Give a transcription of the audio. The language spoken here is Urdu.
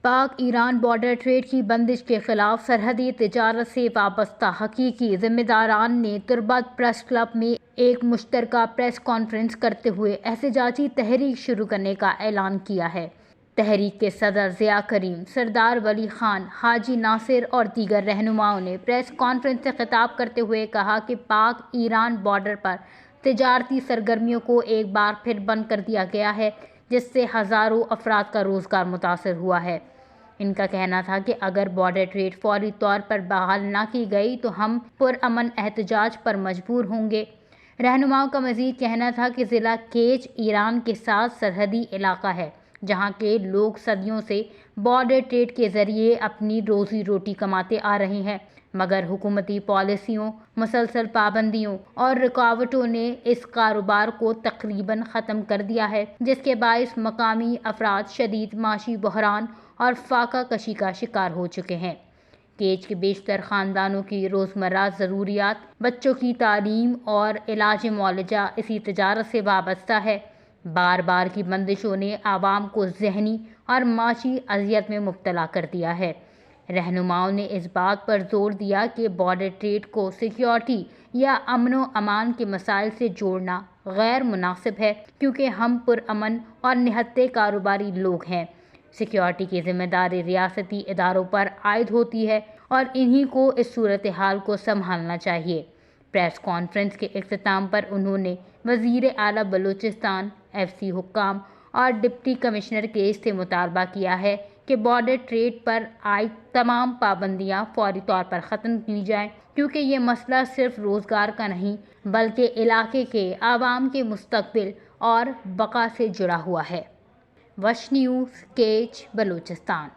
پاک ایران بارڈر ٹریڈ کی بندش کے خلاف سرحدی تجارت سے وابستہ حقیقی ذمہ داران نے تربت پریس کلب میں ایک مشترکہ پریس کانفرنس کرتے ہوئے احتجاجی تحریک شروع کرنے کا اعلان کیا ہے۔ تحریک کے صدر ضیاء کریم، سردار ولی خان، حاجی ناصر اور دیگر رہنماؤں نے پریس کانفرنس سے خطاب کرتے ہوئے کہا کہ پاک ایران بارڈر پر تجارتی سرگرمیوں کو ایک بار پھر بند کر دیا گیا ہے، جس سے ہزاروں افراد کا روزگار متاثر ہوا ہے۔ ان کا کہنا تھا کہ اگر بارڈر ٹریڈ فوری طور پر بحال نہ کی گئی تو ہم پرامن احتجاج پر مجبور ہوں گے۔ رہنماؤں کا مزید کہنا تھا کہ ضلع کیچ ایران کے ساتھ سرحدی علاقہ ہے، جہاں کے لوگ صدیوں سے بارڈر ٹریڈ کے ذریعے اپنی روزی روٹی کماتے آ رہے ہیں، مگر حکومتی پالیسیوں، مسلسل پابندیوں اور رکاوٹوں نے اس کاروبار کو تقریباً ختم کر دیا ہے، جس کے باعث مقامی افراد شدید معاشی بحران اور فاقہ کشی کا شکار ہو چکے ہیں۔ کیچ کے بیشتر خاندانوں کی روزمرہ ضروریات، بچوں کی تعلیم اور علاج معالجہ اسی تجارت سے وابستہ ہے۔ بار بار کی بندشوں نے عوام کو ذہنی اور معاشی اذیت میں مبتلا کر دیا ہے۔ رہنماؤں نے اس بات پر زور دیا کہ بارڈر ٹریڈ کو سیکیورٹی یا امن و امان کے مسائل سے جوڑنا غیر مناسب ہے، کیونکہ ہم پرامن اور نہتے کاروباری لوگ ہیں۔ سیکیورٹی کی ذمہ داری ریاستی اداروں پر عائد ہوتی ہے اور انہی کو اس صورتحال کو سنبھالنا چاہیے۔ پریس کانفرنس کے اختتام پر انہوں نے وزیر اعلیٰ بلوچستان، ایف سی حکام اور ڈپٹی کمشنر کیچ سے مطالبہ کیا ہے کہ بارڈر ٹریڈ پر عائد تمام پابندیاں فوری طور پر ختم کی جائیں، کیونکہ یہ مسئلہ صرف روزگار کا نہیں بلکہ علاقے کے عوام کے مستقبل اور بقا سے جڑا ہوا ہے۔ وش نیوز، کیچ، بلوچستان۔